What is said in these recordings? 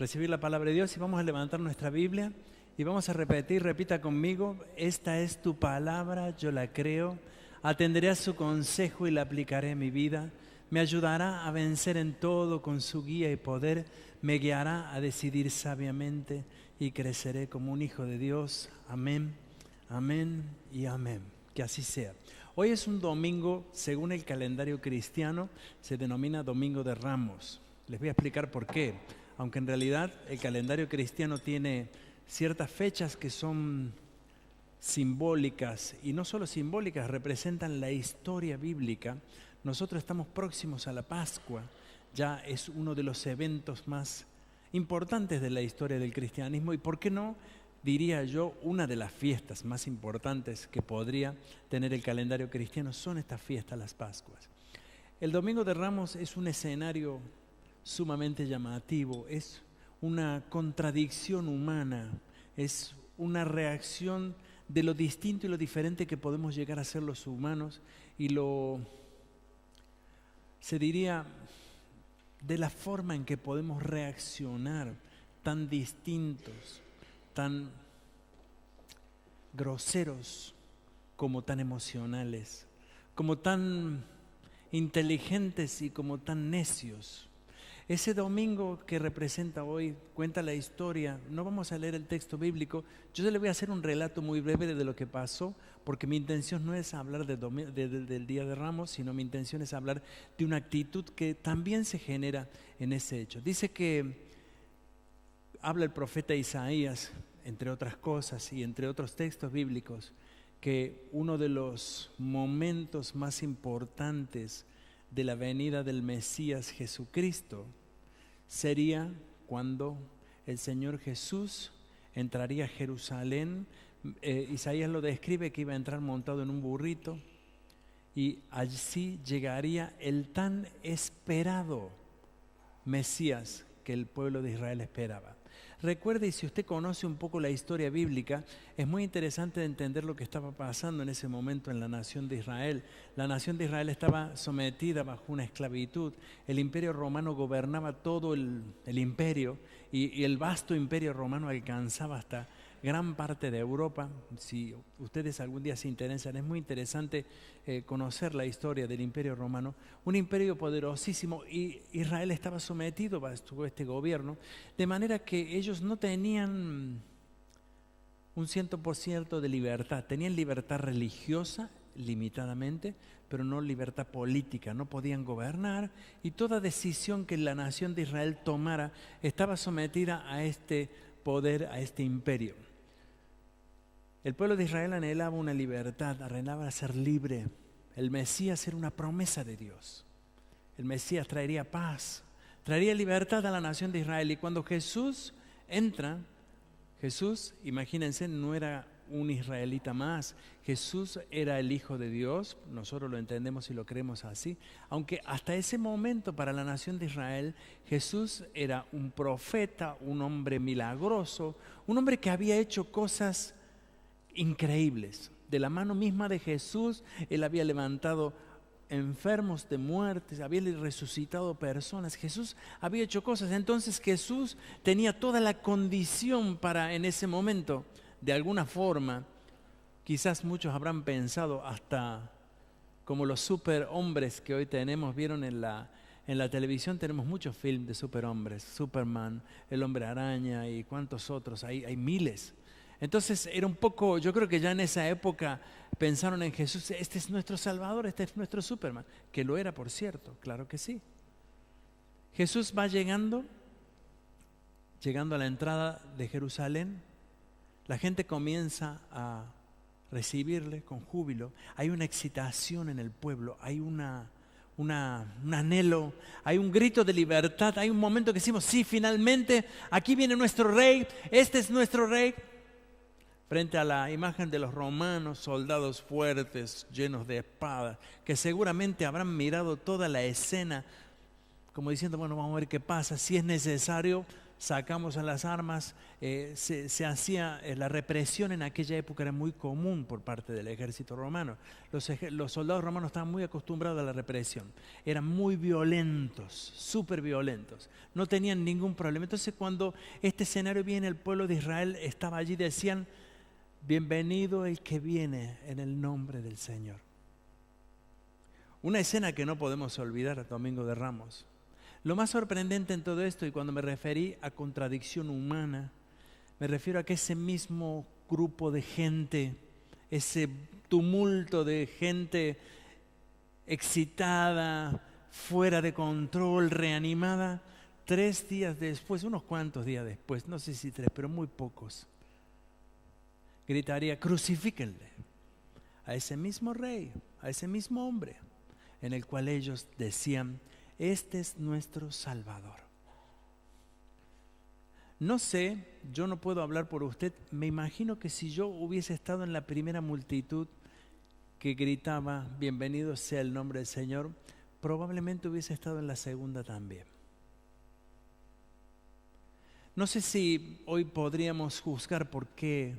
recibir la palabra de Dios y vamos a levantar nuestra Biblia y vamos a repetir, repita conmigo: esta es tu palabra, yo la creo, atenderé a su consejo y la aplicaré en mi vida. Me ayudará a vencer en todo con su guía y poder, me guiará a decidir sabiamente y creceré como un hijo de Dios. Amén, amén y amén. Que así sea. Hoy es un domingo, según el calendario cristiano, se denomina Domingo de Ramos. Les voy a explicar por qué, aunque en realidad el calendario cristiano tiene ciertas fechas que son simbólicas, y no solo simbólicas, representan la historia bíblica. Nosotros estamos próximos a la Pascua, ya es uno de los eventos más importantes de la historia del cristianismo y, ¿por qué no?, diría yo, una de las fiestas más importantes que podría tener el calendario cristiano son estas fiestas, las Pascuas. El Domingo de Ramos es un escenario sumamente llamativo, es una contradicción humana, es una reacción de lo distinto y lo diferente que podemos llegar a ser los humanos y se diría, de la forma en que podemos reaccionar tan distintos, tan groseros como tan emocionales, como tan inteligentes y como tan necios. Ese domingo que representa hoy cuenta la historia. No vamos a leer el texto bíblico. Yo le voy a hacer un relato muy breve de lo que pasó, porque mi intención no es hablar del Día de Ramos, sino mi intención es hablar de una actitud que también se genera en ese hecho. Dice que habla el profeta Isaías, entre otras cosas y entre otros textos bíblicos, que uno de los momentos más importantes de la venida del Mesías Jesucristo sería cuando el Señor Jesús entraría a Jerusalén. Isaías lo describe que iba a entrar montado en un burrito y así llegaría el tan esperado Mesías que el pueblo de Israel esperaba. Recuerde, y si usted conoce un poco la historia bíblica, es muy interesante de entender lo que estaba pasando en ese momento en la nación de Israel. La nación de Israel estaba sometida bajo una esclavitud. El imperio romano gobernaba todo el imperio y el vasto imperio romano alcanzaba hasta gran parte de Europa. Si ustedes algún día se interesan, es muy interesante conocer la historia del imperio romano, un imperio poderosísimo, y Israel estaba sometido bajo este gobierno, de manera que ellos no tenían un 100% de libertad, tenían libertad religiosa limitadamente, pero no libertad política, no podían gobernar, y toda decisión que la nación de Israel tomara estaba sometida a este poder, a este imperio. El pueblo de Israel anhelaba una libertad, anhelaba ser libre. El Mesías era una promesa de Dios. El Mesías traería paz, traería libertad a la nación de Israel. Y cuando Jesús entra, Jesús, imagínense, no era un israelita más. Jesús era el Hijo de Dios, nosotros lo entendemos y lo creemos así. Aunque hasta ese momento para la nación de Israel, Jesús era un profeta, un hombre milagroso, un hombre que había hecho cosas increíbles. De la mano misma de Jesús, Él había levantado enfermos de muerte, había resucitado personas. Jesús había hecho cosas. Entonces Jesús tenía toda la condición para, en ese momento, de alguna forma, quizás muchos habrán pensado hasta como los superhombres que hoy tenemos. Vieron en la televisión, tenemos muchos films de superhombres, Superman, el Hombre Araña y cuántos otros, hay miles. Entonces era un poco, yo creo que ya en esa época pensaron en Jesús: este es nuestro Salvador, este es nuestro Superman, que lo era, por cierto, claro que sí. Jesús va llegando a la entrada de Jerusalén, la gente comienza a recibirle con júbilo, hay una excitación en el pueblo, hay un anhelo, hay un grito de libertad, hay un momento que decimos: sí, finalmente, aquí viene nuestro rey, este es nuestro rey. Frente a la imagen de los romanos, soldados fuertes, llenos de espadas, que seguramente habrán mirado toda la escena como diciendo: bueno, vamos a ver qué pasa, si es necesario, sacamos a las armas, se hacía, la represión en aquella época era muy común por parte del ejército romano. Los soldados romanos estaban muy acostumbrados a la represión, eran muy violentos, súper violentos, no tenían ningún problema. Entonces cuando este escenario viene, el pueblo de Israel estaba allí, decían: bienvenido el que viene en el nombre del Señor. Una escena que no podemos olvidar, Domingo de Ramos. Lo más sorprendente en todo esto, y cuando me referí a contradicción humana, me refiero a que ese mismo grupo de gente, ese tumulto de gente excitada, fuera de control, reanimada, 3 días después, unos cuantos días después, no sé si 3, pero muy pocos, gritaría: crucifíquenle a ese mismo rey, a ese mismo hombre, en el cual ellos decían: este es nuestro Salvador. No sé, yo no puedo hablar por usted, me imagino que si yo hubiese estado en la primera multitud que gritaba: bienvenido sea el nombre del Señor, probablemente hubiese estado en la segunda también. No sé si hoy podríamos juzgar por qué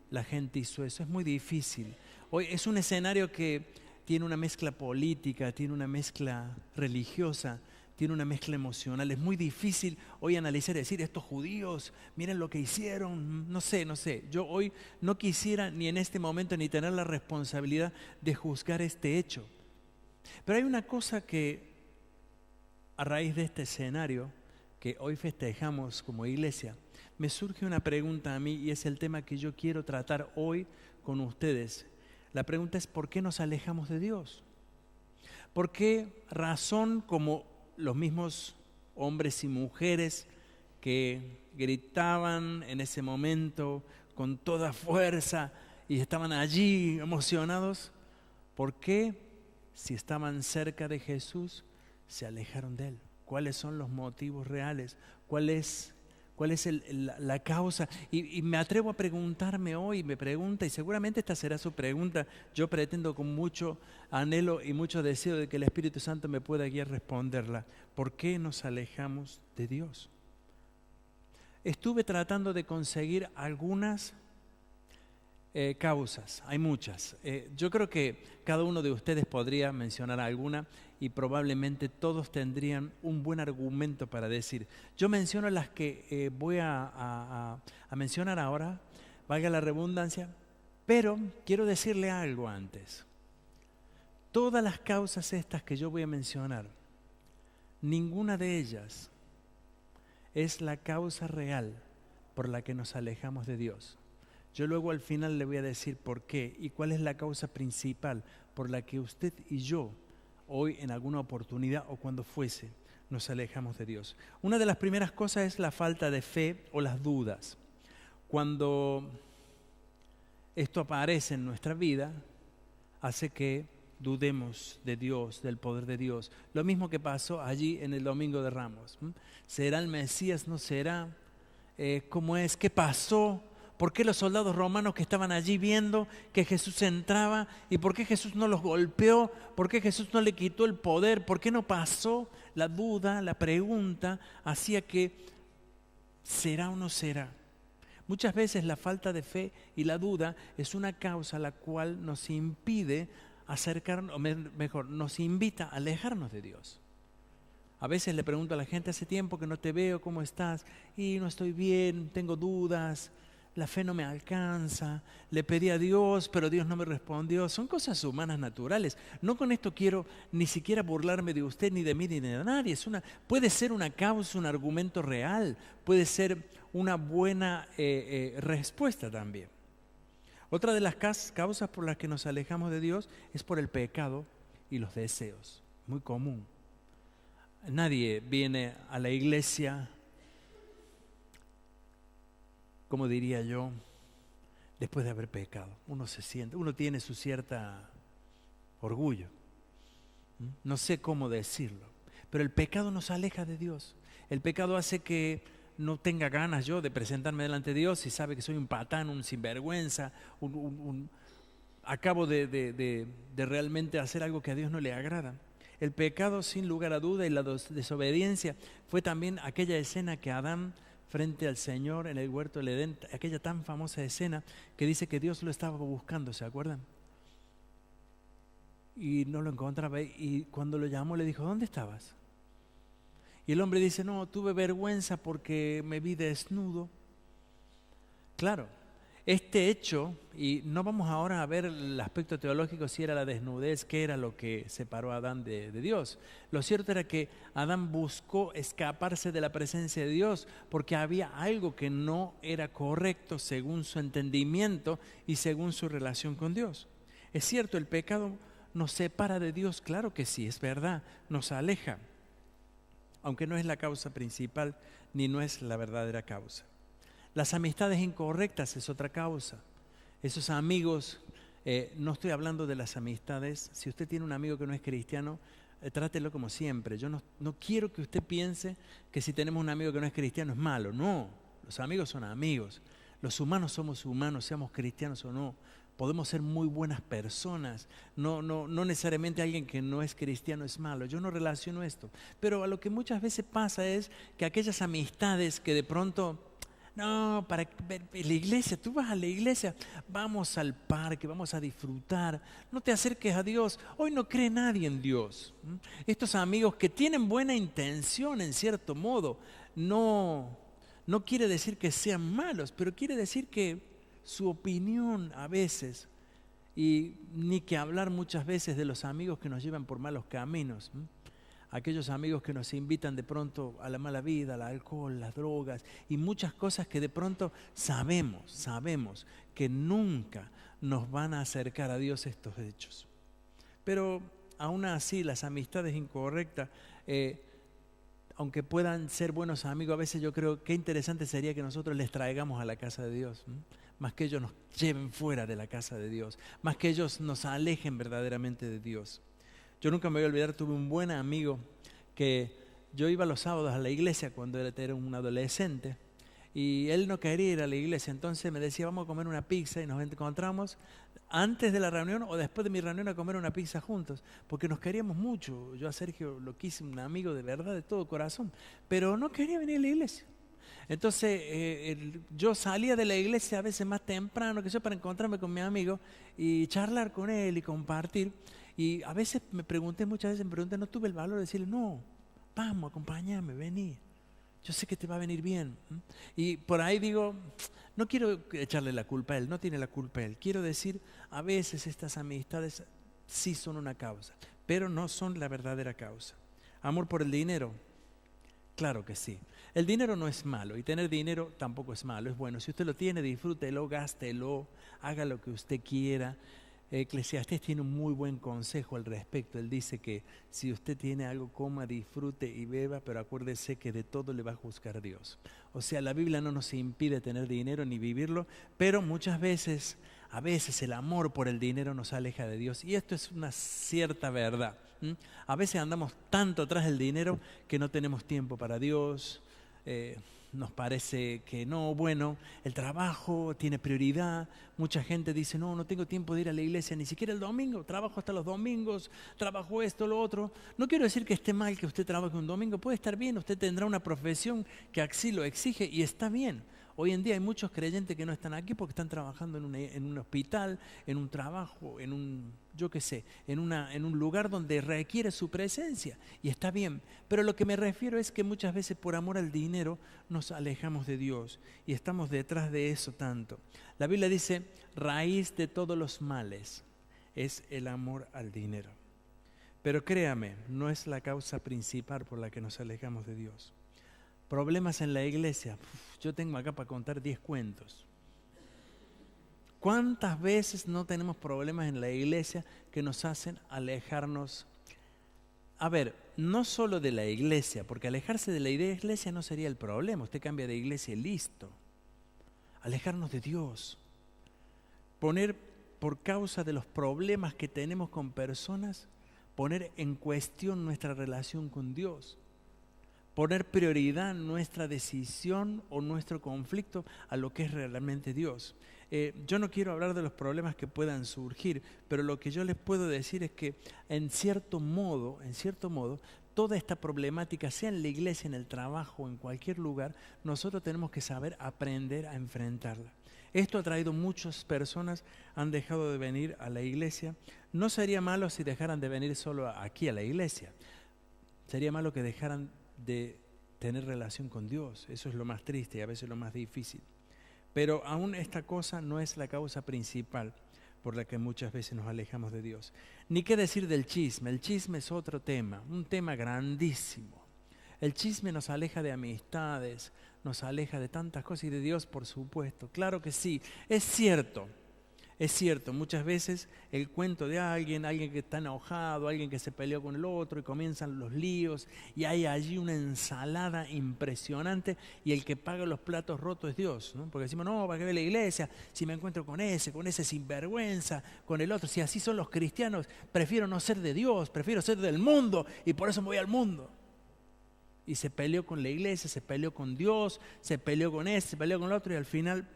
la gente hizo eso, es muy difícil. Hoy es un escenario que tiene una mezcla política, tiene una mezcla religiosa, tiene una mezcla emocional. Es muy difícil hoy analizar y decir: estos judíos, miren lo que hicieron. No sé. Yo hoy no quisiera ni en este momento ni tener la responsabilidad de juzgar este hecho. Pero hay una cosa que, a raíz de este escenario que hoy festejamos como iglesia, me surge una pregunta a mí, y es el tema que yo quiero tratar hoy con ustedes. La pregunta es: ¿por qué nos alejamos de Dios? ¿Por qué razón, como los mismos hombres y mujeres que gritaban en ese momento con toda fuerza y estaban allí emocionados, por qué, si estaban cerca de Jesús, se alejaron de Él? ¿Cuáles son los motivos reales? ¿Cuál es la causa? Y me atrevo a preguntarme hoy, me pregunta, y seguramente esta será su pregunta. Yo pretendo con mucho anhelo y mucho deseo de que el Espíritu Santo me pueda guiar a responderla. ¿Por qué nos alejamos de Dios? Estuve tratando de conseguir algunas causas, hay muchas. Yo creo que cada uno de ustedes podría mencionar alguna y probablemente todos tendrían un buen argumento para decir. Yo menciono las que voy a mencionar ahora, valga la redundancia, pero quiero decirle algo antes. Todas las causas estas que yo voy a mencionar, ninguna de ellas es la causa real por la que nos alejamos de Dios. Yo luego al final le voy a decir por qué y cuál es la causa principal por la que usted y yo hoy en alguna oportunidad o cuando fuese nos alejamos de Dios. Una de las primeras cosas es la falta de fe o las dudas. Cuando esto aparece en nuestra vida, hace que dudemos de Dios, del poder de Dios. Lo mismo que pasó allí en el Domingo de Ramos. ¿Será el Mesías? ¿No será? ¿Cómo es? ¿Qué pasó? ¿Por qué los soldados romanos que estaban allí viendo que Jesús entraba? ¿Y por qué Jesús no los golpeó? ¿Por qué Jesús no le quitó el poder? ¿Por qué no pasó? La duda, la pregunta, hacía que ¿será o no será? Muchas veces la falta de fe y la duda es una causa la cual nos impide acercarnos, o mejor, nos invita a alejarnos de Dios. A veces le pregunto a la gente: hace tiempo que no te veo, ¿cómo estás? Y no estoy bien, tengo dudas. La fe no me alcanza, le pedí a Dios, pero Dios no me respondió. Son cosas humanas naturales. No con esto quiero ni siquiera burlarme de usted, ni de mí, ni de nadie. Puede ser una causa, un argumento real, puede ser una buena respuesta también. Otra de las causas por las que nos alejamos de Dios es por el pecado y los deseos. Muy común. Nadie viene a la iglesia, como diría yo, después de haber pecado. Uno tiene su cierta orgullo. No sé cómo decirlo, pero el pecado nos aleja de Dios. El pecado hace que no tenga ganas yo de presentarme delante de Dios, y sabe que soy un patán, un sinvergüenza, acabo de realmente hacer algo que a Dios no le agrada. El pecado, sin lugar a duda, y la desobediencia fue también aquella escena que Adán frente al Señor en el huerto del Edén, aquella tan famosa escena que dice que Dios lo estaba buscando, ¿se acuerdan? Y no lo encontraba, y cuando lo llamó le dijo, ¿dónde estabas? Y el hombre dice, no, tuve vergüenza porque me vi desnudo. Claro, este hecho, y no vamos ahora a ver el aspecto teológico, si era la desnudez, qué era lo que separó a Adán de Dios. Lo cierto era que Adán buscó escaparse de la presencia de Dios porque había algo que no era correcto según su entendimiento y según su relación con Dios. Es cierto, el pecado nos separa de Dios, claro que sí, es verdad, nos aleja, aunque no es la causa principal ni no es la verdadera causa. Las amistades incorrectas es otra causa. Esos amigos, no estoy hablando de las amistades. Si usted tiene un amigo que no es cristiano, trátelo como siempre. Yo no quiero que usted piense que si tenemos un amigo que no es cristiano es malo. No, los amigos son amigos. Los humanos somos humanos, seamos cristianos o no. Podemos ser muy buenas personas. No necesariamente alguien que no es cristiano es malo. Yo no relaciono esto. Pero a lo que muchas veces pasa es que aquellas amistades que de pronto... No, para la iglesia, tú vas a la iglesia, vamos al parque, vamos a disfrutar, no te acerques a Dios, hoy no cree nadie en Dios. Estos amigos que tienen buena intención en cierto modo, no quiere decir que sean malos, pero quiere decir que su opinión a veces, y ni que hablar muchas veces de los amigos que nos llevan por malos caminos, aquellos amigos que nos invitan de pronto a la mala vida, al alcohol, las drogas y muchas cosas que de pronto sabemos que nunca nos van a acercar a Dios estos hechos. Pero aún así las amistades incorrectas, aunque puedan ser buenos amigos, a veces yo creo que interesante sería que nosotros les traigamos a la casa de Dios, más que ellos nos lleven fuera de la casa de Dios, más que ellos nos alejen verdaderamente de Dios. Yo nunca me voy a olvidar, tuve un buen amigo que yo iba los sábados a la iglesia cuando era un adolescente y él no quería ir a la iglesia, entonces me decía vamos a comer una pizza y nos encontramos antes de la reunión o después de mi reunión a comer una pizza juntos, porque nos queríamos mucho. Yo a Sergio lo quise, un amigo de verdad, de todo corazón, pero no quería venir a la iglesia. Entonces yo salía de la iglesia a veces más temprano que yo para encontrarme con mi amigo y charlar con él y compartir. Y a veces muchas veces me pregunté, no tuve el valor de decirle, no, vamos, acompáñame, vení. Yo sé que te va a venir bien. Y por ahí digo, no quiero echarle la culpa a él, no tiene la culpa él. Quiero decir, a veces estas amistades sí son una causa, pero no son la verdadera causa. Amor por el dinero, claro que sí. El dinero no es malo y tener dinero tampoco es malo, es bueno. Si usted lo tiene, disfrútelo, gástelo, haga lo que usted quiera. Eclesiastés tiene un muy buen consejo al respecto. Él dice que si usted tiene algo, coma, disfrute y beba, pero acuérdese que de todo le va a juzgar Dios. O sea, la Biblia no nos impide tener dinero ni vivirlo, pero muchas veces, a veces el amor por el dinero nos aleja de Dios. Y esto es una cierta verdad. A veces andamos tanto atrás del dinero que no tenemos tiempo para Dios. Nos parece que no, bueno, el trabajo tiene prioridad. Mucha gente dice, no tengo tiempo de ir a la iglesia, ni siquiera el domingo, trabajo hasta los domingos, trabajo esto, lo otro. No quiero decir que esté mal que usted trabaje un domingo, puede estar bien, usted tendrá una profesión que así lo exige y está bien. Hoy en día hay muchos creyentes que no están aquí porque están trabajando en un hospital, en un trabajo, en un lugar donde requiere su presencia y está bien. Pero lo que me refiero es que muchas veces por amor al dinero nos alejamos de Dios y estamos detrás de eso tanto. La Biblia dice, raíz de todos los males es el amor al dinero. Pero créame, no es la causa principal por la que nos alejamos de Dios. Problemas en la iglesia. Yo tengo acá para contar 10 cuentos. ¿Cuántas veces no tenemos problemas en la iglesia que nos hacen alejarnos? A ver, no solo de la iglesia, porque alejarse de la iglesia no sería el problema. Usted cambia de iglesia y listo. Alejarnos de Dios. Poner por causa de los problemas que tenemos con personas, poner en cuestión nuestra relación con Dios. Poner prioridad en nuestra decisión o nuestro conflicto a lo que es realmente Dios. Yo no quiero hablar de los problemas que puedan surgir, pero lo que yo les puedo decir es que en cierto modo, toda esta problemática, sea en la iglesia, en el trabajo, en cualquier lugar, nosotros tenemos que saber aprender a enfrentarla. Esto ha traído muchas personas, han dejado de venir a la iglesia. No sería malo si dejaran de venir solo aquí a la iglesia. Sería malo que dejaran de tener relación con Dios. Eso es lo más triste y a veces lo más difícil. Pero aún esta cosa no es la causa principal por la que muchas veces nos alejamos de Dios. Ni qué decir del chisme. El chisme es otro tema, un tema grandísimo. El chisme nos aleja de amistades, nos aleja de tantas cosas y de Dios, por supuesto. Claro que sí, es cierto, muchas veces el cuento de alguien que está enojado, alguien que se peleó con el otro y comienzan los líos y hay allí una ensalada impresionante y el que paga los platos rotos es Dios, ¿no? Porque decimos, no, ¿para qué voy a la iglesia? Si me encuentro con ese sinvergüenza, con el otro, si así son los cristianos, prefiero no ser de Dios, prefiero ser del mundo y por eso me voy al mundo. Y se peleó con la iglesia, se peleó con Dios, se peleó con se peleó con el otro y al final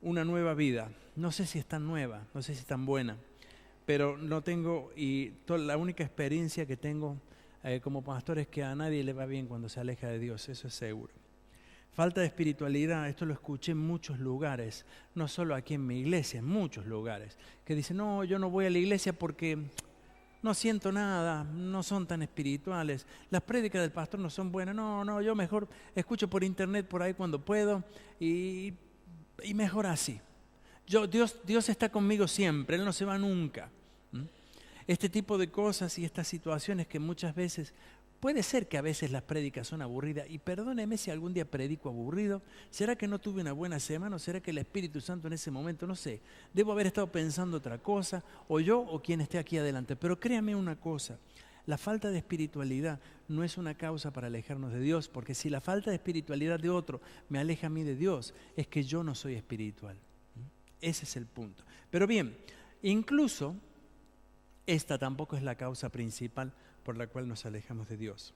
una nueva vida. No sé si es tan nueva, no sé si es tan buena, pero no tengo, la única experiencia que tengo como pastor es que a nadie le va bien cuando se aleja de Dios, eso es seguro. Falta de espiritualidad, esto lo escuché en muchos lugares, no solo aquí en mi iglesia, en muchos lugares, que dicen, no, yo no voy a la iglesia porque no siento nada, no son tan espirituales, las prédicas del pastor no son buenas, no, yo mejor escucho por internet por ahí cuando puedo y mejor así. Dios está conmigo siempre, Él no se va nunca. Este tipo de cosas y estas situaciones que muchas veces, puede ser que a veces las prédicas son aburridas, y perdóneme si algún día predico aburrido, ¿será que no tuve una buena semana o será que el Espíritu Santo en ese momento, no sé, debo haber estado pensando otra cosa, o yo o quien esté aquí adelante? Pero créame una cosa, la falta de espiritualidad no es una causa para alejarnos de Dios, porque si la falta de espiritualidad de otro me aleja a mí de Dios, es que yo no soy espiritual. Ese es el punto. Pero bien, incluso esta tampoco es la causa principal por la cual nos alejamos de Dios.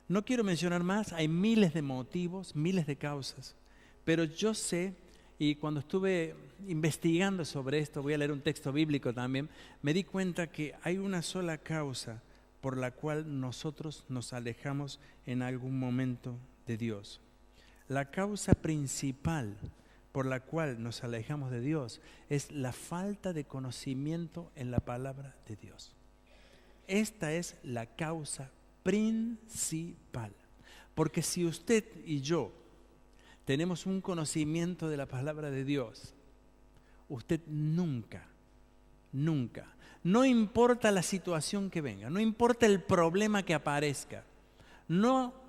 No quiero mencionar más, hay miles de motivos, miles de causas, pero yo sé, y cuando estuve investigando sobre esto, voy a leer un texto bíblico también, me di cuenta que hay una sola causa por la cual nosotros nos alejamos en algún momento de Dios. La causa principal por la cual nos alejamos de Dios es la falta de conocimiento en la palabra de Dios. Esta es la causa principal. Porque si usted y yo tenemos un conocimiento de la palabra de Dios, usted nunca, no importa la situación que venga, no importa el problema que aparezca, no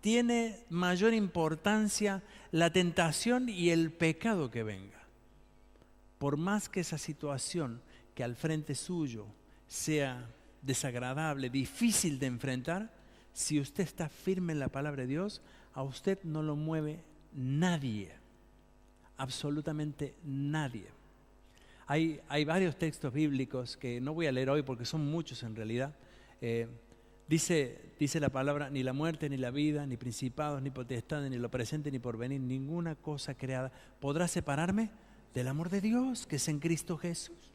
tiene mayor importancia la tentación y el pecado que venga. Por más que esa situación que al frente suyo sea desagradable, difícil de enfrentar, si usted está firme en la palabra de Dios, a usted no lo mueve nadie, absolutamente nadie. Hay varios textos bíblicos que no voy a leer hoy porque son muchos en realidad. Dice la palabra, ni la muerte, ni la vida, ni principados, ni potestades, ni lo presente, ni porvenir, ninguna cosa creada podrá separarme del amor de Dios que es en Cristo Jesús.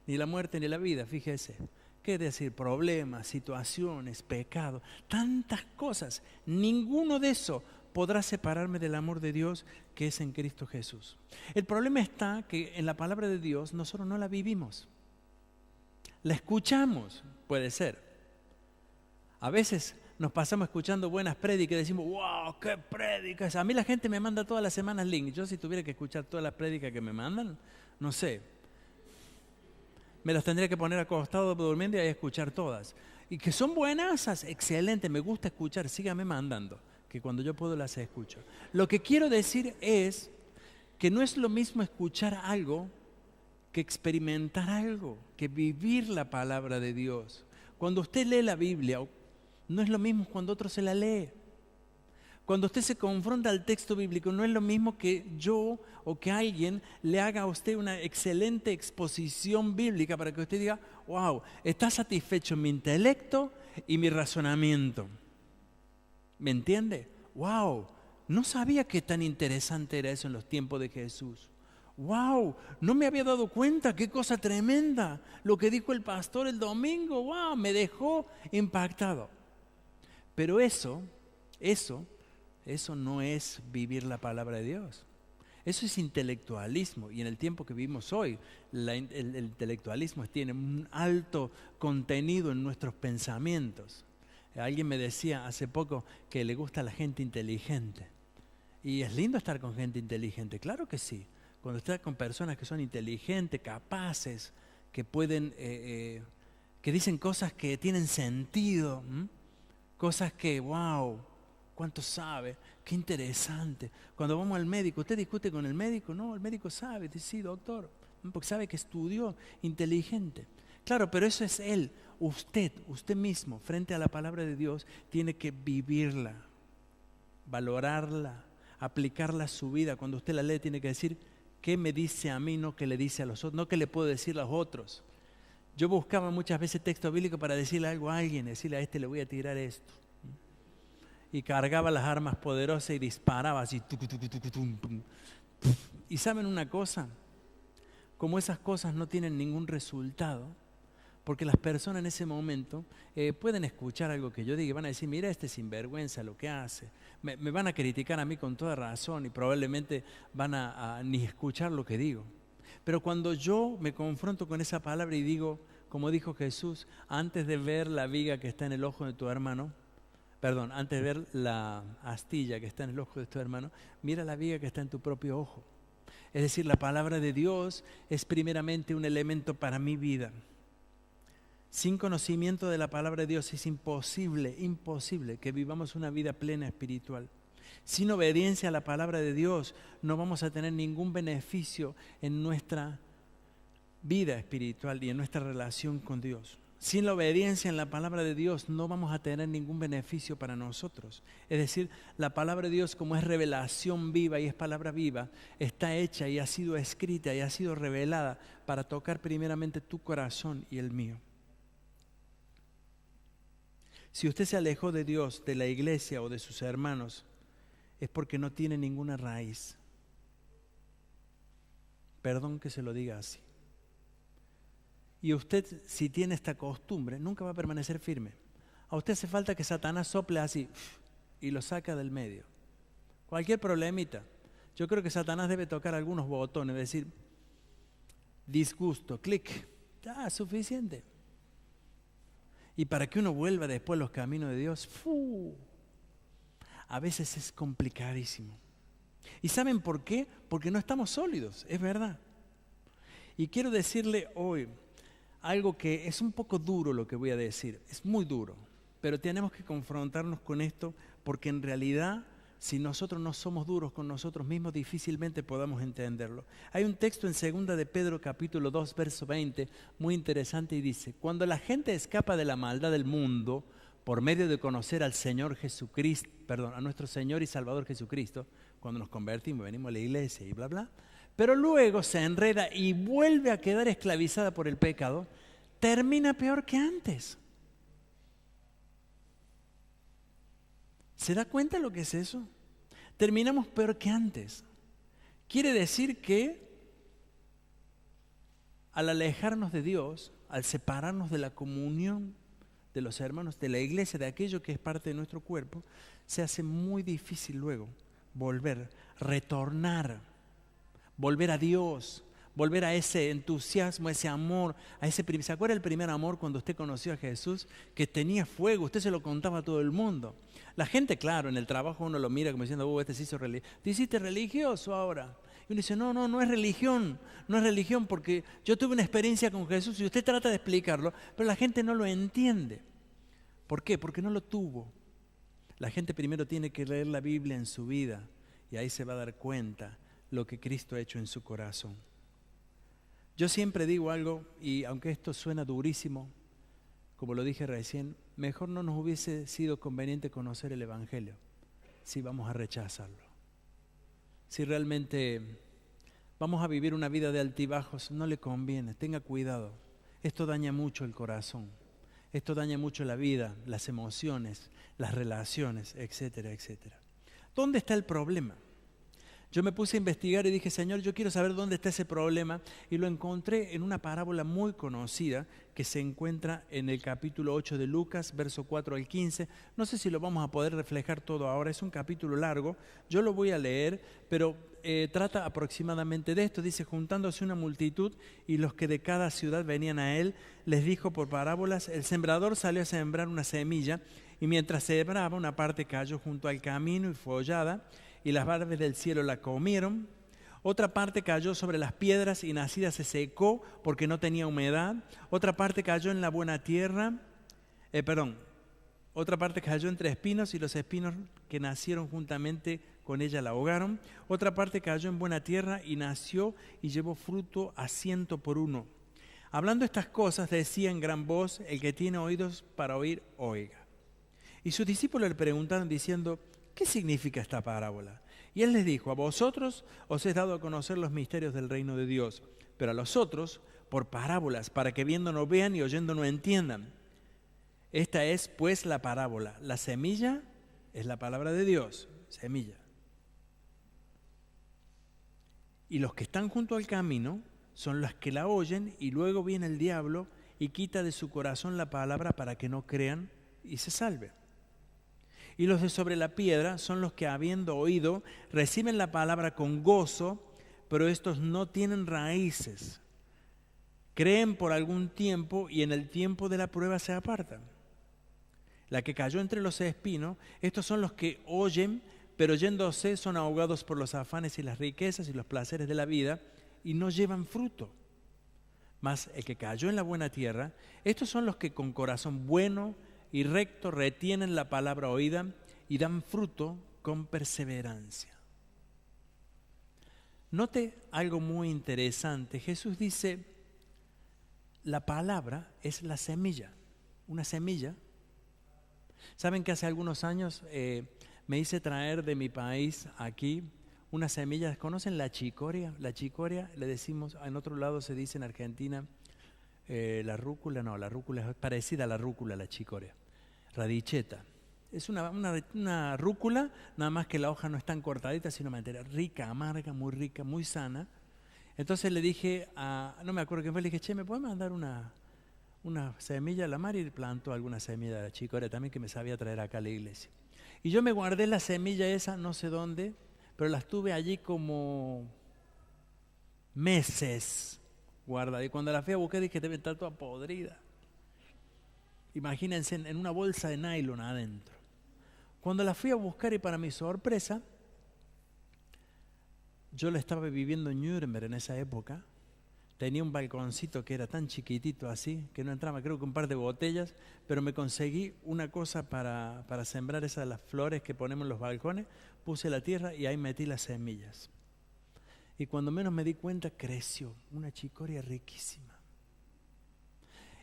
Ni la muerte, ni la vida, fíjese. ¿Qué decir? Problemas, situaciones, pecado, tantas cosas. Ninguno de eso podrá separarme del amor de Dios que es en Cristo Jesús. El problema está que en la palabra de Dios nosotros no la vivimos. La escuchamos, puede ser. A veces nos pasamos escuchando buenas prédicas y decimos, wow, qué prédicas. A mí la gente me manda todas las semanas links. Yo si tuviera que escuchar todas las prédicas que me mandan, no sé, me las tendría que poner acostado durmiendo y ahí escuchar todas. Y que son buenas, excelente, me gusta escuchar, sígame mandando, que cuando yo puedo las escucho. Lo que quiero decir es que no es lo mismo escuchar algo que experimentar algo, que vivir la palabra de Dios. Cuando usted lee la Biblia, no es lo mismo cuando otro se la lee. Cuando usted se confronta al texto bíblico, no es lo mismo que yo o que alguien le haga a usted una excelente exposición bíblica para que usted diga, wow, está satisfecho mi intelecto y mi razonamiento. ¿Me entiende? Wow, no sabía que tan interesante era eso en los tiempos de Jesús. Wow, no me había dado cuenta, qué cosa tremenda. Lo que dijo el pastor el domingo, wow, me dejó impactado. Pero eso no es vivir la palabra de Dios. Eso es intelectualismo, y en el tiempo que vivimos hoy, el intelectualismo tiene un alto contenido en nuestros pensamientos. Alguien me decía hace poco que le gusta la gente inteligente. Y es lindo estar con gente inteligente, claro que sí. Cuando estás con personas que son inteligentes, capaces, que pueden, que dicen cosas que tienen sentido, cosas que, wow, ¿cuánto sabe? Qué interesante. Cuando vamos al médico, ¿usted discute con el médico? No, el médico sabe, dice, sí, doctor, porque sabe que estudió, inteligente. Claro, pero eso es él. Usted mismo, frente a la palabra de Dios, tiene que vivirla, valorarla, aplicarla a su vida. Cuando usted la lee, tiene que decir, ¿qué me dice a mí? No que le dice a los otros, no que le puedo decir a los otros. Yo buscaba muchas veces texto bíblico para decirle algo a alguien, decirle a este le voy a tirar esto. Y cargaba las armas poderosas y disparaba así. Y ¿saben una cosa? Como esas cosas no tienen ningún resultado, porque las personas en ese momento pueden escuchar algo que yo diga y van a decir, mira, este sinvergüenza lo que hace. Me van a criticar a mí con toda razón y probablemente van a ni escuchar lo que digo. Pero cuando yo me confronto con esa palabra y digo, como dijo Jesús, antes de ver la viga que está en el ojo de tu hermano, antes de ver la astilla que está en el ojo de tu hermano, mira la viga que está en tu propio ojo. Es decir, la palabra de Dios es primeramente un elemento para mi vida. Sin conocimiento de la palabra de Dios es imposible que vivamos una vida plena espiritual. Sin obediencia a la palabra de Dios no vamos a tener ningún beneficio en nuestra vida espiritual y en nuestra relación con Dios. Sin la obediencia en la palabra de Dios no vamos a tener ningún beneficio para nosotros. Es decir, la palabra de Dios, como es revelación viva y es palabra viva, está hecha y ha sido escrita y ha sido revelada para tocar primeramente tu corazón y el mío. Si usted se alejó de Dios, de la iglesia o de sus hermanos, es porque no tiene ninguna raíz. Perdón que se lo diga así. Y usted, si tiene esta costumbre, nunca va a permanecer firme. A usted hace falta que Satanás sople así y lo saca del medio. Cualquier problemita. Yo creo que Satanás debe tocar algunos botones, decir, disgusto, clic, ya, suficiente. Y para que uno vuelva después a los caminos de Dios, a veces es complicadísimo. ¿Y saben por qué? Porque no estamos sólidos, es verdad. Y quiero decirle hoy algo que es un poco duro lo que voy a decir, es muy duro, pero tenemos que confrontarnos con esto porque en realidad si nosotros no somos duros con nosotros mismos difícilmente podamos entenderlo. Hay un texto en 2 de Pedro capítulo 2 verso 20 muy interesante y dice, cuando la gente escapa de la maldad del mundo por medio de conocer al Señor Jesucristo, a nuestro Señor y Salvador Jesucristo, cuando nos convertimos, venimos a la iglesia y bla bla, pero luego se enreda y vuelve a quedar esclavizada por el pecado, termina peor que antes. ¿Se da cuenta lo que es eso? Terminamos peor que antes. Quiere decir que al alejarnos de Dios, al separarnos de la comunión de los hermanos, de la iglesia, de aquello que es parte de nuestro cuerpo, se hace muy difícil luego volver, retornar, volver a Dios, volver a ese entusiasmo, a ese amor, a ese ¿se acuerda el primer amor cuando usted conoció a Jesús? Que tenía fuego, usted se lo contaba a todo el mundo. La gente, claro, en el trabajo uno lo mira como diciendo, este se hizo religioso. ¿Te hiciste religioso ahora? Y uno dice, no es religión, no es religión porque yo tuve una experiencia con Jesús y usted trata de explicarlo, pero la gente no lo entiende. ¿Por qué? Porque no lo tuvo. La gente primero tiene que leer la Biblia en su vida y ahí se va a dar cuenta lo que Cristo ha hecho en su corazón. Yo siempre digo algo, y aunque esto suena durísimo, como lo dije recién, mejor no nos hubiese sido conveniente conocer el Evangelio si vamos a rechazarlo. Si realmente vamos a vivir una vida de altibajos, no le conviene, tenga cuidado. Esto daña mucho el corazón, esto daña mucho la vida, las emociones, las relaciones, etcétera, etcétera. ¿Dónde está el problema? Yo me puse a investigar y dije, Señor, yo quiero saber dónde está ese problema, y lo encontré en una parábola muy conocida que se encuentra en el capítulo 8 de Lucas, verso 4 al 15. No sé si lo vamos a poder reflejar todo ahora, es un capítulo largo, yo lo voy a leer, pero trata aproximadamente de esto. Dice, juntándose una multitud y los que de cada ciudad venían a él, les dijo por parábolas, el sembrador salió a sembrar una semilla, y mientras sembraba, una parte cayó junto al camino y fue hollada, y las aves del cielo la comieron. Otra parte cayó sobre las piedras y nacida se secó porque no tenía humedad. Otra parte cayó en la buena tierra, otra parte cayó entre espinos y los espinos que nacieron juntamente con ella la ahogaron. Otra parte cayó en buena tierra y nació y llevó fruto a 100 por uno. Hablando estas cosas decía en gran voz, el que tiene oídos para oír, oiga. Y sus discípulos le preguntaron diciendo, ¿qué significa esta parábola? Y él les dijo, a vosotros os he dado a conocer los misterios del reino de Dios, pero a los otros por parábolas, para que viendo no vean y oyendo no entiendan. Esta es pues la parábola. La semilla es la palabra de Dios, semilla. Y los que están junto al camino son los que la oyen, y luego viene el diablo y quita de su corazón la palabra para que no crean y se salven. Y los de sobre la piedra son los que, habiendo oído, reciben la palabra con gozo, pero estos no tienen raíces. Creen por algún tiempo y en el tiempo de la prueba se apartan. La que cayó entre los espinos, estos son los que oyen, pero yéndose son ahogados por los afanes y las riquezas y los placeres de la vida y no llevan fruto. Mas el que cayó en la buena tierra, estos son los que con corazón bueno y recto retienen la palabra oída y dan fruto con perseverancia. Note algo muy interesante. Jesús dice, la palabra es la semilla, una semilla. ¿Saben que hace algunos años me hice traer de mi país aquí unas semillas? ¿Conocen la chicoria? La chicoria, le decimos, en otro lado se dice en Argentina, la rúcula, no, la rúcula es parecida a la rúcula, la chicoria. Radicheta. Es una rúcula, nada más que la hoja no es tan cortadita, sino manera rica, amarga, muy sana. Entonces le dije no me acuerdo quién fue, le dije, che, ¿me puedes mandar una semilla? La Mari plantó alguna semilla de la chicoria también que me sabía traer acá a la iglesia. Y yo me guardé la semilla esa, no sé dónde, pero la estuve allí como meses guardada. Y cuando la fui a buscar dije, debe estar toda podrida. Imagínense, en una bolsa de nylon adentro. Cuando la fui a buscar, y para mi sorpresa, yo la estaba viviendo en Nuremberg en esa época, tenía un balconcito que era tan chiquitito así, que no entraba, creo que un par de botellas, pero me conseguí una cosa para sembrar esas de las flores que ponemos en los balcones, puse la tierra y ahí metí las semillas. Y cuando menos me di cuenta, creció, una chicoria riquísima.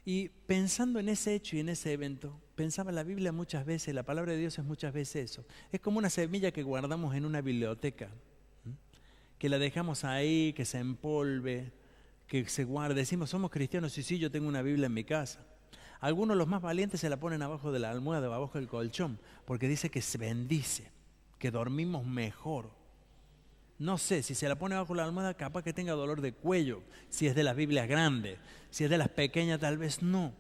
Y pensando en ese hecho y en ese evento, pensaba en la Biblia muchas veces, la palabra de Dios es muchas veces eso. Es como una semilla que guardamos en una biblioteca, que la dejamos ahí, que se empolve, que se guarde. Decimos, somos cristianos, y sí, yo tengo una Biblia en mi casa. Algunos, los más valientes, se la ponen abajo de la almohada o abajo del colchón, porque dice que se bendice, que dormimos mejor. No sé, si se la pone bajo la almohada, capaz que tenga dolor de cuello, si es de las Biblias grandes. Si es de las pequeñas, tal vez no.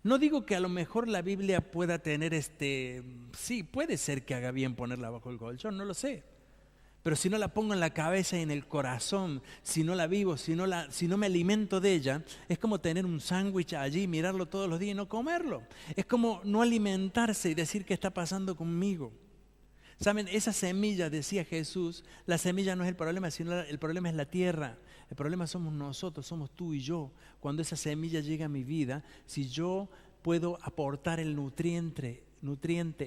No digo que a lo mejor la Biblia pueda tener sí, puede ser que haga bien ponerla bajo el colchón, no lo sé. Pero si no la pongo en la cabeza y en el corazón, si no la vivo, si no me alimento de ella, es como tener un sándwich allí, mirarlo todos los días y no comerlo. Es como no alimentarse y decir qué está pasando conmigo. Saben, esa semilla, decía Jesús, la semilla no es el problema, sino el problema es la tierra. El problema somos nosotros, somos tú y yo. Cuando esa semilla llega a mi vida, si yo puedo aportar el nutriente,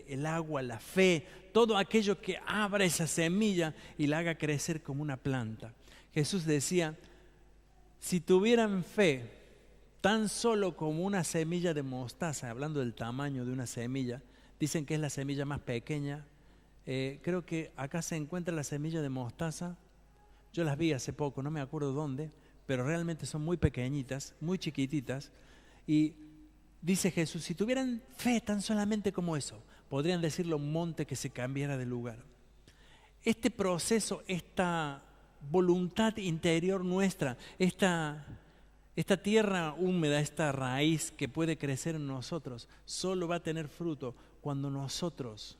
el agua, la fe, todo aquello que abra esa semilla y la haga crecer como una planta. Jesús decía, si tuvieran fe, tan solo como una semilla de mostaza, hablando del tamaño de una semilla, dicen que es la semilla más pequeña. Creo que acá se encuentra la semilla de mostaza. Yo las vi hace poco, no me acuerdo dónde, pero realmente son muy pequeñitas, muy chiquititas. Y dice Jesús, si tuvieran fe tan solamente como eso, podrían decirle a un monte que se cambiara de lugar. este proceso, esta voluntad interior nuestra, esta tierra húmeda, esta raíz que puede crecer en nosotros, solo va a tener fruto cuando nosotros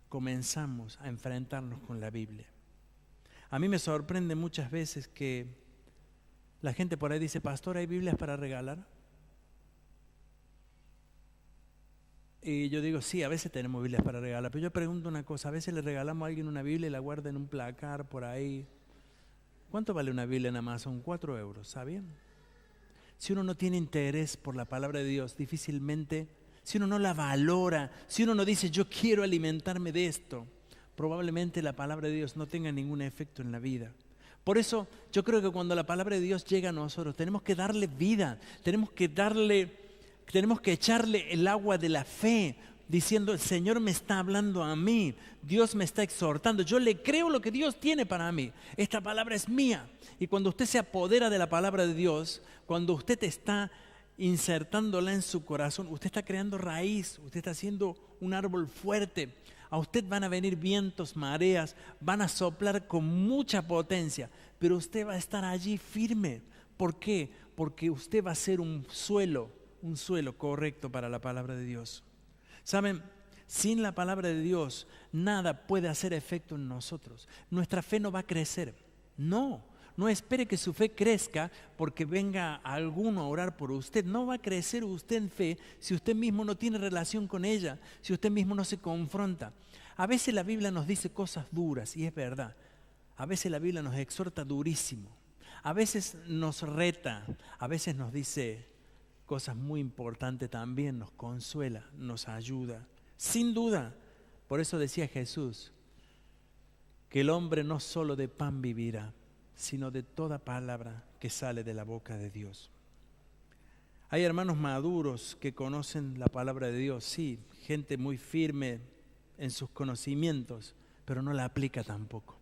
comenzamos a enfrentarnos con la Biblia. A mí me sorprende muchas veces que la gente por ahí dice: pastor, ¿hay Biblias para regalar? Y yo digo: sí, a veces tenemos Biblias para regalar, pero yo pregunto una cosa: a veces le regalamos a alguien una Biblia y la guarda en un placar por ahí. ¿Cuánto vale una Biblia en Amazon? 4 euros, ¿saben? Si uno no tiene interés por la palabra de Dios, difícilmente, si uno no la valora, si uno no dice yo quiero alimentarme de esto, probablemente la palabra de Dios no tenga ningún efecto en la vida. Por eso yo creo que cuando la palabra de Dios llega a nosotros, tenemos que darle vida, tenemos que echarle el agua de la fe, diciendo: el Señor me está hablando a mí, Dios me está exhortando, yo le creo lo que Dios tiene para mí, esta palabra es mía. Y cuando usted se apodera de la palabra de Dios, cuando usted está insertándola en su corazón, usted está creando raíz, usted está haciendo un árbol fuerte. A usted van a venir vientos, mareas, van a soplar con mucha potencia, pero usted va a estar allí firme. ¿Por qué? Porque usted va a ser un suelo correcto para la palabra de Dios. ¿Saben? Sin la palabra de Dios, nada puede hacer efecto en nosotros. Nuestra fe no va a crecer. No espere que su fe crezca porque venga alguno a orar por usted. No va a crecer usted en fe si usted mismo no tiene relación con ella, si usted mismo no se confronta. A veces la Biblia nos dice cosas duras, y es verdad. A veces la Biblia nos exhorta durísimo. A veces nos reta, a veces nos dice cosas muy importantes también, nos consuela, nos ayuda. Sin duda, por eso decía Jesús que el hombre no solo de pan vivirá, sino de toda palabra que sale de la boca de Dios. Hay hermanos maduros que conocen la palabra de Dios, sí, gente muy firme en sus conocimientos, pero no la aplica tampoco.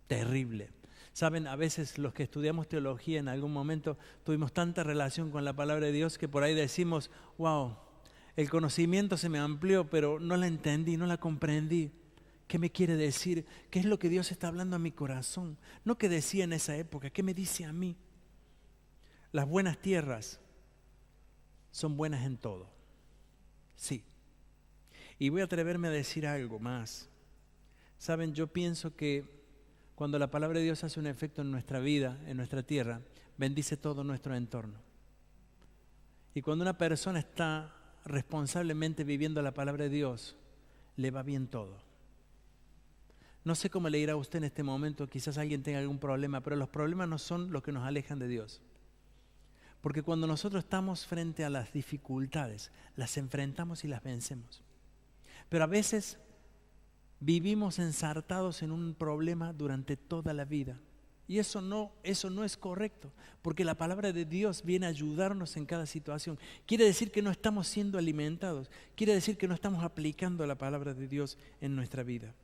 Terrible. Saben, a veces los que estudiamos teología en algún momento tuvimos tanta relación con la palabra de Dios que por ahí decimos: wow, el conocimiento se me amplió, pero no la entendí, no la comprendí. ¿Qué me quiere decir? ¿Qué es lo que Dios está hablando a mi corazón? No qué decía en esa época, ¿qué me dice a mí? Las buenas tierras son buenas en todo. Sí. Y voy a atreverme a decir algo más. Saben, yo pienso que cuando la palabra de Dios hace un efecto en nuestra vida, en nuestra tierra, bendice todo nuestro entorno. Y cuando una persona está responsablemente viviendo la palabra de Dios, le va bien todo. No sé cómo le irá a usted en este momento, quizás alguien tenga algún problema, pero los problemas no son los que nos alejan de Dios. Porque cuando nosotros estamos frente a las dificultades, las enfrentamos y las vencemos. Pero a veces vivimos ensartados en un problema durante toda la vida. Y eso no es correcto, porque la palabra de Dios viene a ayudarnos en cada situación. Quiere decir que no estamos siendo alimentados, quiere decir que no estamos aplicando la palabra de Dios en nuestra vida.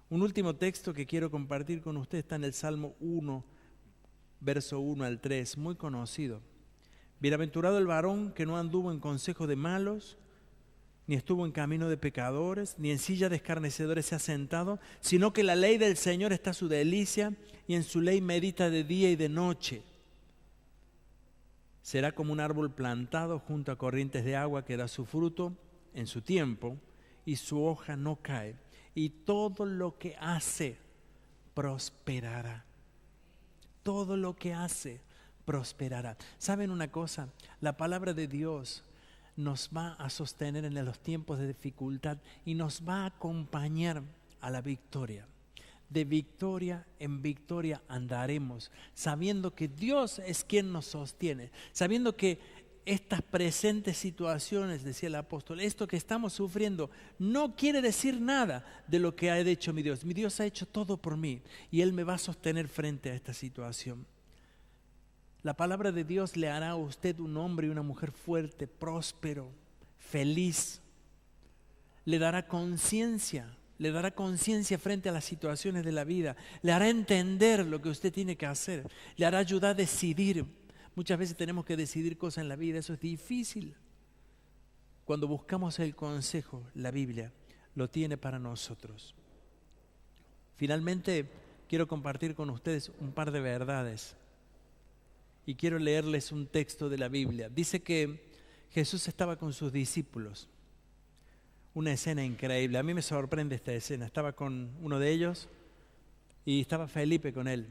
Un último texto que quiero compartir con usted está en el Salmo 1, verso 1 al 3, muy conocido. Bienaventurado el varón que no anduvo en consejo de malos, ni estuvo en camino de pecadores, ni en silla de escarnecedores se ha sentado, sino que la ley del Señor está su delicia, y en su ley medita de día y de noche. Será como un árbol plantado junto a corrientes de agua que da su fruto en su tiempo, y su hoja no cae. Y todo lo que hace prosperará. Todo lo que hace prosperará. ¿Saben una cosa? La palabra de Dios nos va a sostener en los tiempos de dificultad y nos va a acompañar a la victoria. De victoria en victoria andaremos, sabiendo que Dios es quien nos sostiene, sabiendo que estas presentes situaciones, decía el apóstol, esto que estamos sufriendo no quiere decir nada de lo que ha hecho mi Dios. Mi Dios ha hecho todo por mí y Él me va a sostener frente a esta situación. La palabra de Dios le hará a usted un hombre y una mujer fuerte, próspero, feliz. Le dará conciencia frente a las situaciones de la vida. Le hará entender lo que usted tiene que hacer. Le hará ayudar a decidir. Muchas veces tenemos que decidir cosas en la vida, eso es difícil. Cuando buscamos el consejo, la Biblia lo tiene para nosotros. Finalmente, quiero compartir con ustedes un par de verdades y quiero leerles un texto de la Biblia. Dice que Jesús estaba con sus discípulos. Una escena increíble. A mí me sorprende esta escena. Estaba con uno de ellos y estaba Felipe con él.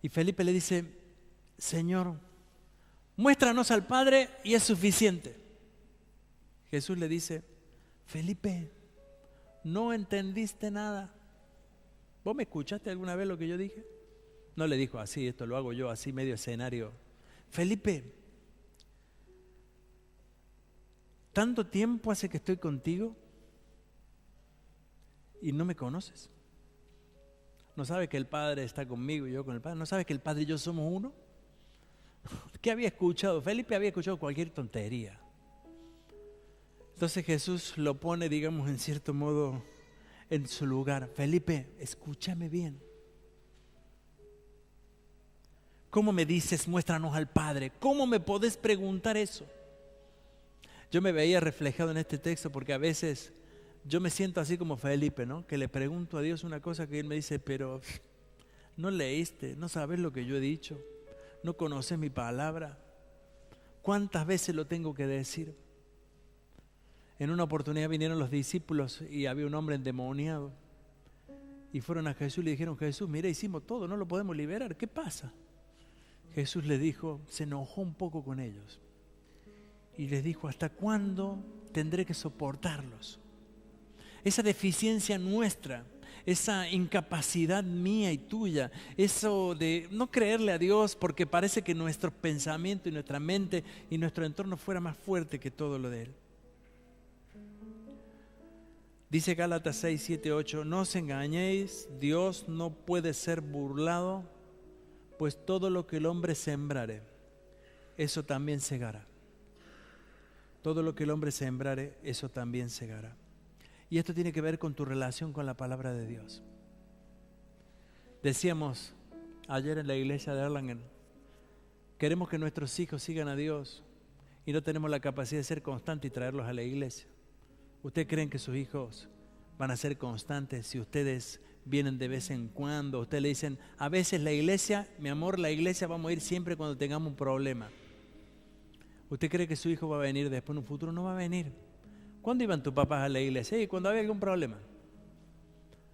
Y Felipe le dice: Señor, muéstranos al Padre y es suficiente. Jesús le dice: Felipe, no entendiste nada. ¿Vos me escuchaste alguna vez lo que yo dije? No le dijo así, esto lo hago yo, así medio escenario. Felipe, ¿tanto tiempo hace que estoy contigo y no me conoces? ¿No sabes que el Padre está conmigo y yo con el Padre? ¿No sabes que el Padre y yo somos uno? ¿Qué había escuchado? Felipe había escuchado cualquier tontería. Entonces Jesús lo pone, digamos, en cierto modo en su lugar. Felipe, escúchame bien. ¿Cómo me dices, muéstranos al Padre? ¿Cómo me podés preguntar eso? Yo me veía reflejado en este texto porque a veces yo me siento así como Felipe, ¿no? Que le pregunto a Dios una cosa que Él me dice, pero no leíste, no sabes lo que yo he dicho, no conoces mi palabra. ¿Cuántas veces lo tengo que decir? En una oportunidad vinieron los discípulos y había un hombre endemoniado. Y fueron a Jesús y le dijeron: Jesús, mira, hicimos todo, no lo podemos liberar, ¿qué pasa? Jesús les dijo, se enojó un poco con ellos. Y les dijo: ¿hasta cuándo tendré que soportarlos? Esa deficiencia nuestra, esa incapacidad mía y tuya, eso de no creerle a Dios porque parece que nuestro pensamiento y nuestra mente y nuestro entorno fuera más fuerte que todo lo de Él. Dice Gálatas 6, 7, 8, no os engañéis, Dios no puede ser burlado, pues todo lo que el hombre sembrare, eso también segará. Todo lo que el hombre sembrare, eso también segará. Y esto tiene que ver con tu relación con la palabra de Dios. Decíamos ayer en la iglesia de Erlangen, queremos que nuestros hijos sigan a Dios y no tenemos la capacidad de ser constantes y traerlos a la iglesia. ¿Ustedes creen que sus hijos van a ser constantes si ustedes vienen de vez en cuando? Ustedes le dicen, a veces la iglesia, mi amor, la iglesia vamos a ir siempre cuando tengamos un problema. ¿Usted cree que su hijo va a venir después en un futuro? No va a venir. ¿Cuándo iban tus papás a la iglesia? Sí, cuando había algún problema.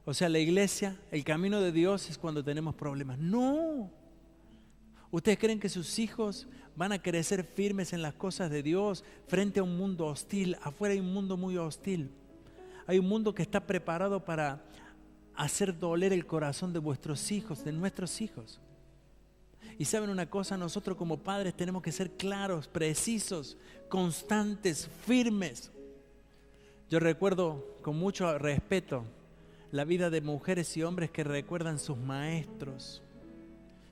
O sea, la iglesia, el camino de Dios es cuando tenemos problemas. No. ¿Ustedes creen que sus hijos van a crecer firmes en las cosas de Dios frente a un mundo hostil? Afuera hay un mundo muy hostil. Hay un mundo que está preparado para hacer doler el corazón de vuestros hijos, de nuestros hijos. Y saben una cosa, nosotros como padres tenemos que ser claros, precisos, constantes, firmes. Yo recuerdo con mucho respeto la vida de mujeres y hombres que recuerdan sus maestros,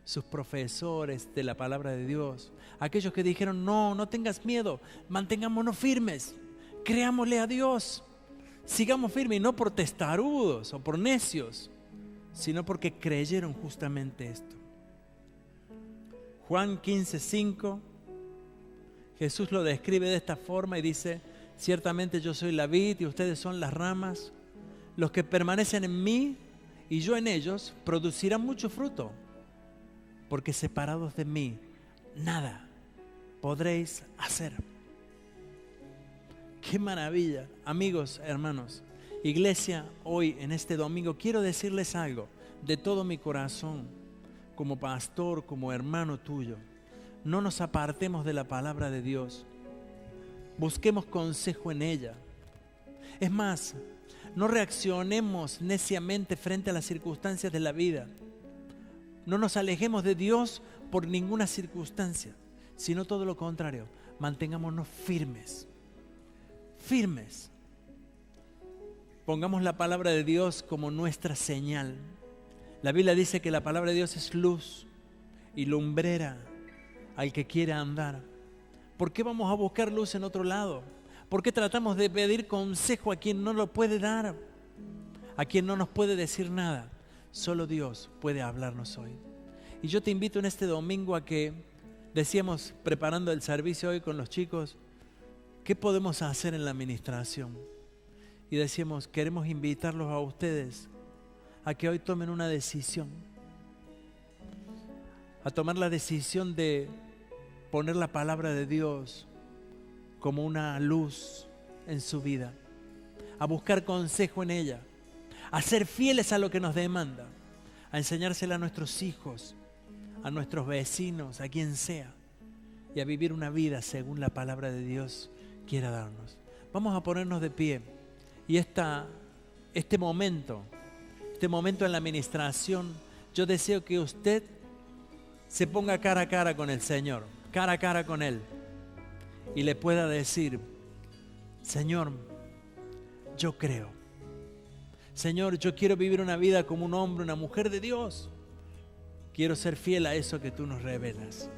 sus profesores de la palabra de Dios, aquellos que dijeron, no tengas miedo, mantengámonos firmes, creámosle a Dios, sigamos firmes, y no por testarudos o por necios, sino porque creyeron justamente esto. Juan 15:5, Jesús lo describe de esta forma y dice, ciertamente yo soy la vid y ustedes son las ramas, los que permanecen en mí y yo en ellos producirán mucho fruto, porque separados de mí nada podréis hacer. ¡Qué maravilla! Amigos, hermanos, iglesia, hoy en este domingo quiero decirles algo de todo mi corazón, como pastor, como hermano tuyo. No nos apartemos de la palabra de Dios. Busquemos consejo en ella. Es más, no reaccionemos neciamente frente a las circunstancias de la vida. No nos alejemos de Dios por ninguna circunstancia, sino todo lo contrario. Mantengámonos firmes. Firmes. Pongamos la palabra de Dios como nuestra señal. La Biblia dice que la palabra de Dios es luz y lumbrera al que quiera andar. ¿Por qué vamos a buscar luz en otro lado? ¿Por qué tratamos de pedir consejo a quien no lo puede dar? A quien no nos puede decir nada. Solo Dios puede hablarnos hoy. Y yo te invito en este domingo a que, decíamos preparando el servicio hoy con los chicos, ¿qué podemos hacer en la administración? Y decimos, queremos invitarlos a ustedes a que hoy tomen una decisión. A tomar la decisión de poner la palabra de Dios como una luz en su vida. A buscar consejo en ella. A ser fieles a lo que nos demanda. A enseñársela a nuestros hijos, a nuestros vecinos, a quien sea. Y a vivir una vida según la palabra de Dios quiera darnos. Vamos a ponernos de pie. Y este momento en la administración, yo deseo que usted se ponga cara a cara con el Señor, cara a cara con Él, y le pueda decir, Señor, yo creo. Señor, yo quiero vivir una vida como un hombre, una mujer de Dios. Quiero ser fiel a eso que tú nos revelas.